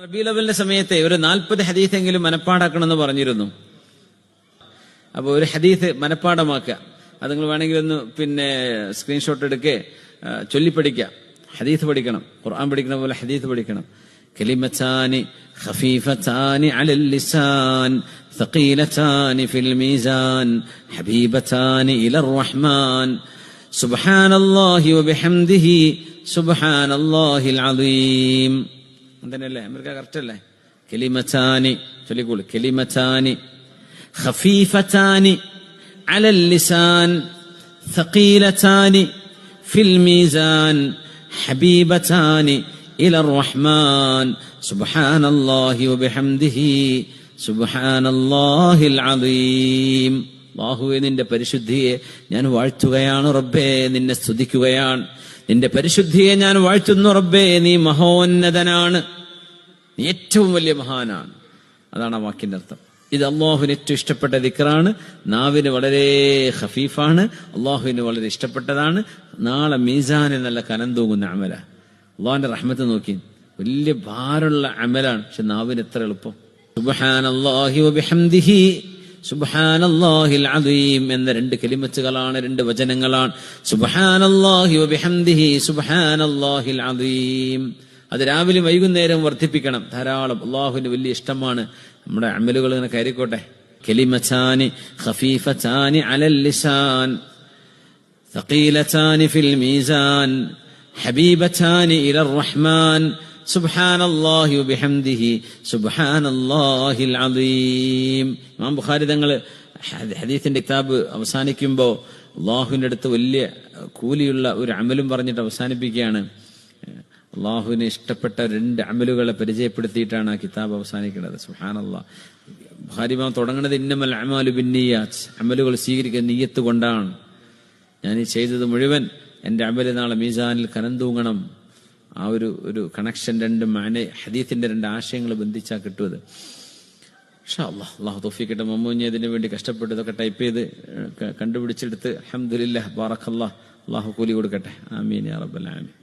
റബീഉൽ അവ്വലിന്റെ സമയത്തെ ഒരു 40 ഹദീസെങ്കിലും മനപ്പാടാക്കണമെന്ന് പറഞ്ഞിരുന്നു. അപ്പോൾ ഒരു ഹദീസ് മനപ്പാടമാക്കുക. അത് നിങ്ങൾ വേണമെങ്കിൽ ഒന്ന് സ്ക്രീൻഷോട്ട് എടുക്കുക, ചൊല്ലിപ്പഠിക്കുക. ഹദീസ് പഠിക്കണം, ഖുർആൻ പഠിക്കുന്ന പോലെ ഹദീസ് പഠിക്കണം. കലിമതാനി ഖഫീഫതാനി അലൽ ലിസാൻ സഖീലതാനി ഫിൽ മീസാൻ ഹബീബതാനി ഇലർ റഹ്മാൻ സുബ്ഹാനല്ലാഹി വബിഹംദിഹി സുബ്ഹാനല്ലാഹിൽ അദീം. അങ്ങനെയല്ലേ? അമേരിക്ക കറക്റ്റ് അല്ലേ? കലിമതാനി ചൊല്ലിക്കോളൂ. കലിമതാനി ഖഫീഫതാനി അലൽ ലിസാൻ സഖീലതാനി ഫിൽ മീസാൻ ഹബീബതാനി ഇലർ റഹ്മാൻ സുബ്ഹാനല്ലാഹി വബിഹംദിഹി സുബ്ഹാനല്ലാഹിൽ അദീം. അല്ലാഹുവേ, നിന്റെ പരിശുദ്ധിയെ ഞാൻ വാഴ്ത്തുകയാണ് റബ്ബേ, നിന്നെ സ്തുതിക്കുകയാണ്. നിന്റെ പരിശുദ്ധിയെ ഞാൻ വാഴ്ത്തുന്നു റബ്ബേ, നീ മഹോന്നതനാണ്, നീ ഏറ്റവും വലിയ മഹാനാണ്. അതാണ് ആ വാക്കിന്റെ അർത്ഥം. ഇത് അള്ളാഹുവിന് ഏറ്റവും ഇഷ്ടപ്പെട്ട ദിക്റാണ്. നാവിന് വളരെ ഖഫീഫാണ്, അള്ളാഹുവിന് വളരെ ഇഷ്ടപ്പെട്ടതാണ്. നാളെ മീസാനിൽ നല്ല കനം തൂങ്ങുന്ന അമല. അള്ളാഹുവിന്റെ റഹ്മത്ത് നോക്കി, വലിയ ഭാരമുള്ള അമലാണ്, പക്ഷെ നാവിന് എത്ര എളുപ്പം. സുബ്ഹാനല്ലാഹി വബിഹംദിഹി സുബ്ഹാനല്ലാഹിൽ അദീം എന്ന 2 കലിമത്തുകളാണ്, 2 വചനങ്ങളാണ്. സുബ്ഹാനല്ലാഹി വബിഹംദിഹി സുബ്ഹാനല്ലാഹിൽ അദീം. അത് രാവിലെ വൈകുന്നേരം വർദ്ധിപ്പിക്കണം ധാരാളം. അള്ളാഹുവിന് വലിയ ഇഷ്ടമാണ്. നമ്മുടെ അമലുകൾ ഇങ്ങനെ കയറിക്കോട്ടെ. കലിമതാനി ഖഫീഫതാനി അലൽ ലിസാൻ സഖീലതാനി ഫിൽ മീസാൻ ഹബീബതാനി ഇലർ റഹ്മാൻ സുബ്ഹാനല്ലാഹി വബിഹംദിഹി സുബ്ഹാനല്ലാഹിൽ അദീം. ഇമാം ബുഖാരി തങ്ങൾ ഹദീസിന്റെ കിതാബ് അവസാനിക്കുമ്പോൾ അള്ളാഹുവിന്റെ അടുത്ത് വലിയ കൂലിയുള്ള ഒരു അമലും പറഞ്ഞിട്ട് അവസാനിപ്പിക്കുകയാണ്. അള്ളാഹുവിന് ഇഷ്ടപ്പെട്ട 2 അമലുകളെ പരിചയപ്പെടുത്തിയിട്ടാണ് ആ കിതാബ് അവസാനിക്കുന്നത്. സുബ്ഹാനല്ലാഹ്. ബുഖാരി ഇമാം തുടങ്ങുന്നത് ഇന്നമൽ അഅ്മാലു ബിന്നിയാത്ത്, അമലുകൾ സ്വീകരിക്കുന്ന നിയ്യത്ത് കൊണ്ടാണ്. ഞാൻ ഈ ചെയ്തത് മുഴുവൻ എന്റെ അമല് നാളെ മീസാനിൽ കനം തൂങ്ങണം. ആ ഒരു കണക്ഷൻ, 2 മാന ഹദീസിന്റെ 2 ആശയങ്ങൾ ബന്ധിച്ചാൽ കിട്ടുന്നത്. ഇൻഷാ അല്ലാഹ്. അല്ലാഹു തൗഫീഖ് കിട്ടും. മമ്മൂഞ്ഞ് ഇതിനു വേണ്ടി കഷ്ടപ്പെട്ട് ഇതൊക്കെ ടൈപ്പ് ചെയ്ത് കണ്ടുപിടിച്ചെടുത്ത് അൽഹംദുലില്ലാഹ് ബാറക്കല്ലാഹ്. അല്ലാഹു കൂലി കൊടുക്കട്ടെ. ആമീൻ യാ റബ്ബൽ ആലമീൻ.